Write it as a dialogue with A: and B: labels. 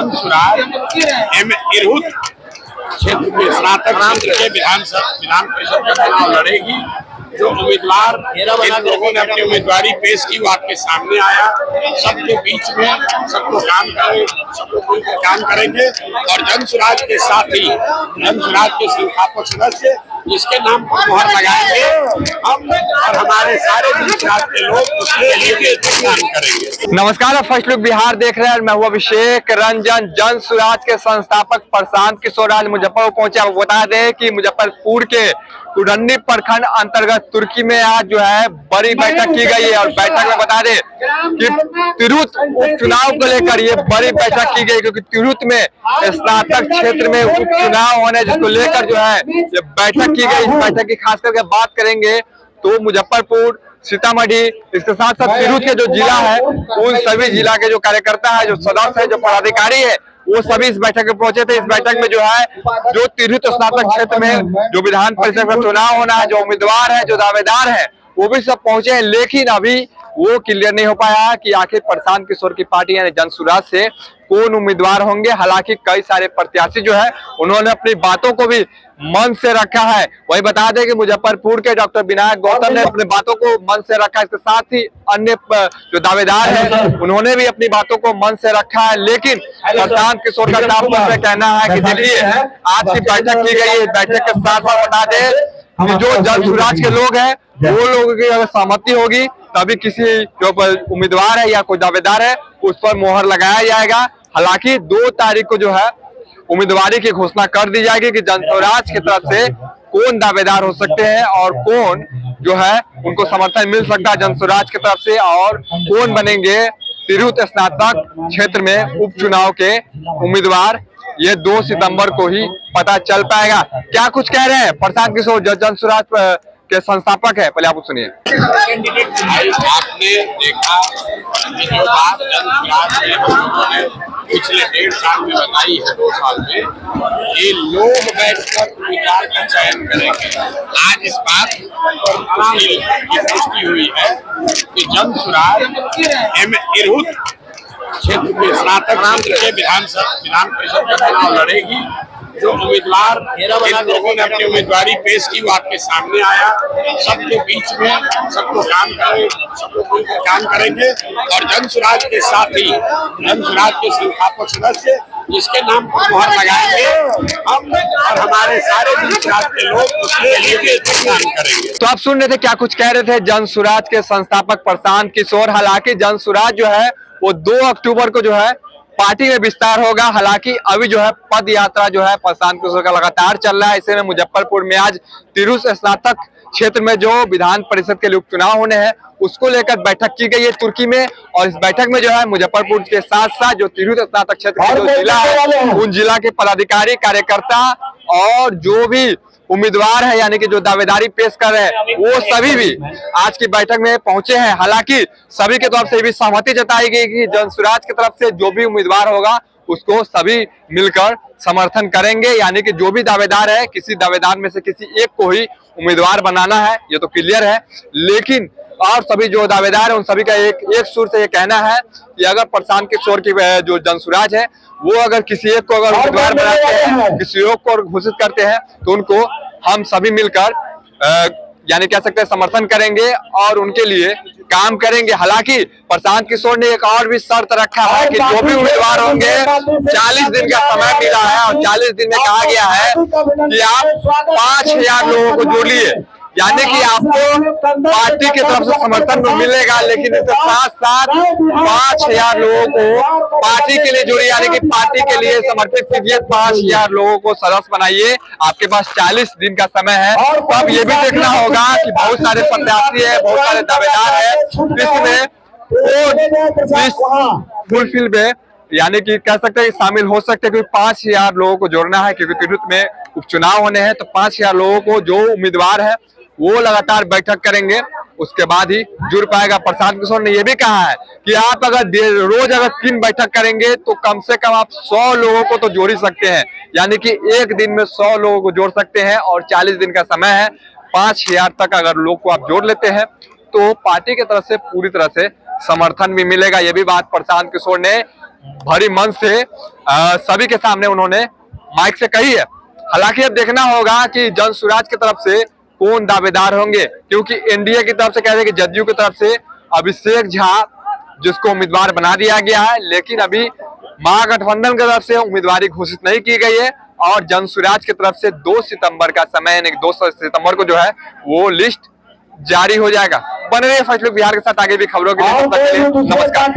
A: जन सुराज तिरहुत क्षेत्र में स्नातक क्षेत्र के विधान परिषद का चुनाव लड़ेगी। जो उम्मीदवार इन लोगों ने अपनी उम्मीदवारी पेश की वो आपके सामने आया। सबके बीच में सबको काम करेंगे और जन सुराज के साथ ही जन सुराज के संस्थापक सदस्य जिसके नाम पर मुहर लगाएंगे हम और हमारे सारे जन सुराज के लोग उसके लिए काम करेंगे।
B: नमस्कार, फर्स्ट लुक बिहार देख रहे हैं। मैं हूं अभिषेक रंजन। जन सुराज के संस्थापक प्रशांत किशोर आज मुजफ्फरपुर पहुंचे। आपको बता दें कि मुजफ्फरपुर के कुडन्नी प्रखंड अंतर्गत तुर्की में आज जो है बड़ी बैठक की गई है और बैठक में बता दें कि तिरहुत उपचुनाव को लेकर ये बड़ी बैठक की गई, क्योंकि तिरहुत में स्नातक क्षेत्र में उपचुनाव होने जिसको लेकर जो है ये बैठक की गई। इस बैठक की खास करके बात करेंगे तो मुजफ्फरपुर, सीतामढ़ी, इसके साथ साथ तिरहुत के जो जिला है उन सभी जिला के जो कार्यकर्ता है, जो सदस्य है, जो पदाधिकारी है, वो सभी इस बैठक में पहुंचे थे। इस बैठक में जो है जो तिरहुत स्नातक क्षेत्र में जो विधान परिषद का चुनाव होना है, जो उम्मीदवार है, जो दावेदार है, वो भी सब पहुंचे हैं। लेकिन अभी वो क्लियर नहीं हो पाया कि आखिर प्रशांत किशोर की पार्टी यानी जन सुराज से कौन उम्मीदवार होंगे। हालांकि कई सारे प्रत्याशी जो है उन्होंने अपनी बातों को भी मन से रखा है। वही बता दें कि मुजफ्फरपुर के डॉक्टर विनायक गौतम ने अपनी बातों को मन से रखा है। इसके साथ ही अन्य जो दावेदार है उन्होंने भी अपनी बातों को मन से रखा है। लेकिन प्रशांत किशोर का साफ तौर पर कहना है कि देखिए आज की बैठक की गई है, बैठक के साथ साथ बता दें कि जो जन सुराज के लोग हैं वो लोगों की अगर सहमति होगी तभी किसी जो उम्मीदवार है या कोई दावेदार है उस पर मोहर लगाया जाएगा। हालांकि 2 तारीख को जो है उम्मीदवारी की घोषणा कर दी जाएगी कि जन सुराज की तरफ से कौन दावेदार हो सकते हैं और कौन जो है उनको समर्थन मिल सकता है जन सुराज की तरफ से, और कौन बनेंगे तिरहुत स्नातक क्षेत्र में उपचुनाव के उम्मीदवार। ये 2 सितंबर को ही पता चल पाएगा। क्या कुछ कह रहे हैं प्रशांत किशोर जो जन सुराज के संस्थापक है, पहले आप सुनिए।
A: आपने देखा कि जो बात जन सुराज में हम लोगों ने पिछले 1.5 साल में बताई है, 2 साल में, ये लोग बैठकर उम्मीदवार का चयन करेंगे। आज इस बात की पुष्टि हुई है कि जन सुराज तिरहुत क्षेत्र में स्नातक क्षेत्र के विधान परिषद का चुनाव लड़ेगी। जो उम्मीदवार इन लोगों ने अपनी उम्मीदवारी पेश की वो आपके सामने आया। सबके बीच में सबको काम करेंगे और जन सुराज के साथ ही जन सुराज के संस्थापक सदस्य जिसके नाम पर मुहर लगाएंगे हम और हमारे सारे जन सुराज के लोग उसके लिए काम करेंगे।
B: तो आप सुन रहे थे क्या कुछ कह रहे थे जन सुराज के संस्थापक प्रशांत किशोर। हालांकि जन सुराज जो है वो 2 अक्टूबर को जो है पार्टी में विस्तार होगा। हालांकि अभी जो है पद यात्रा जो है प्रशांत किशोर का लगातार चल रहा है। ऐसे में मुजफ्फरपुर में आज तिरहुत स्नातक क्षेत्र में जो विधान परिषद के लिए उपचुनाव होने हैं उसको लेकर बैठक की गई है तुर्की में। और इस बैठक में जो है मुजफ्फरपुर के साथ साथ जो तिरहुत स्नातक क्षेत्र के जो जिला है उन जिला के पदाधिकारी, कार्यकर्ता और जो भी उम्मीदवार है यानी कि जो दावेदारी पेश कर रहे हैं वो सभी भी आज की बैठक में पहुंचे हैं। हालांकि सभी के तरफ से भी सहमति जताई गई कि जन सुराज की तरफ से जो भी उम्मीदवार होगा उसको सभी मिलकर समर्थन करेंगे, यानी कि जो भी दावेदार है किसी दावेदार में से किसी एक को ही उम्मीदवार बनाना है, ये तो क्लियर है। लेकिन और सभी जो दावेदार है उन सभी का एक सुर से ये कहना है कि अगर प्रशांत किशोर की जो जन सुराज है वो अगर किसी एक को अगर उम्मीदवार बनाते हैं, किसी एक को घोषित करते हैं तो उनको हम सभी मिलकर यानी कह सकते हैं समर्थन करेंगे और उनके लिए काम करेंगे। हालांकि प्रशांत किशोर ने एक और भी शर्त रखा है कि जो भी उम्मीदवार होंगे 40 दिन का समय मिला है और 40 दिन में कहा गया है कि आप 5000 लोगों को जोड़ लिए, यानी कि आपको पार्टी की तरफ से समर्थन तो मिलेगा लेकिन इसके साथ साथ 5000 लोगों को पार्टी के लिए जोड़िए, यानी कि पार्टी के लिए समर्पित कीजिए। 5000 लोगों को सदस्य बनाइए। आपके पास 40 दिन का समय है। तो अब ये भी देखना होगा कि बहुत सारे प्रत्याशी है, बहुत सारे दावेदार है, इसमें फुलफिल में यानी कि कह सकते हैं कि शामिल हो सकते हैं, क्योंकि 5000 लोगों को जोड़ना है। क्योंकि तिरहुत में उपचुनाव होने हैं तो 5000 लोगों को जो उम्मीदवार है वो लगातार बैठक करेंगे, उसके बाद ही जुड़ पाएगा। प्रशांत किशोर ने यह भी कहा है कि आप अगर रोज अगर 3 बैठक करेंगे तो कम से कम आप 100 लोगों को तो जोड़ ही सकते हैं, यानी कि एक दिन में 100 लोगों को जोड़ सकते हैं और 40 दिन का समय है। 5000 तक अगर लोग को आप जोड़ लेते हैं तो पार्टी की तरफ से पूरी तरह से समर्थन भी मिलेगा। यह भी बात प्रशांत किशोर ने भरी मन से सभी के सामने उन्होंने माइक से कही है। हालांकि अब देखना होगा कि जन सुराज की तरफ से कौन दावेदार होंगे, क्योंकि एनडीए की तरफ से कह रहे हैं कि जदयू की तरफ से अभिषेक झा जिसको उम्मीदवार बना दिया गया है, लेकिन अभी महागठबंधन की तरफ से उम्मीदवारी घोषित नहीं की गई है और जन सुराज की तरफ से 2 सितंबर का समय यानी 2 सितंबर को जो है वो लिस्ट जारी हो जाएगा। बने रहिए फर्स्ट लुक बिहार के साथ आगे भी खबरों के लिए। नमस्कार।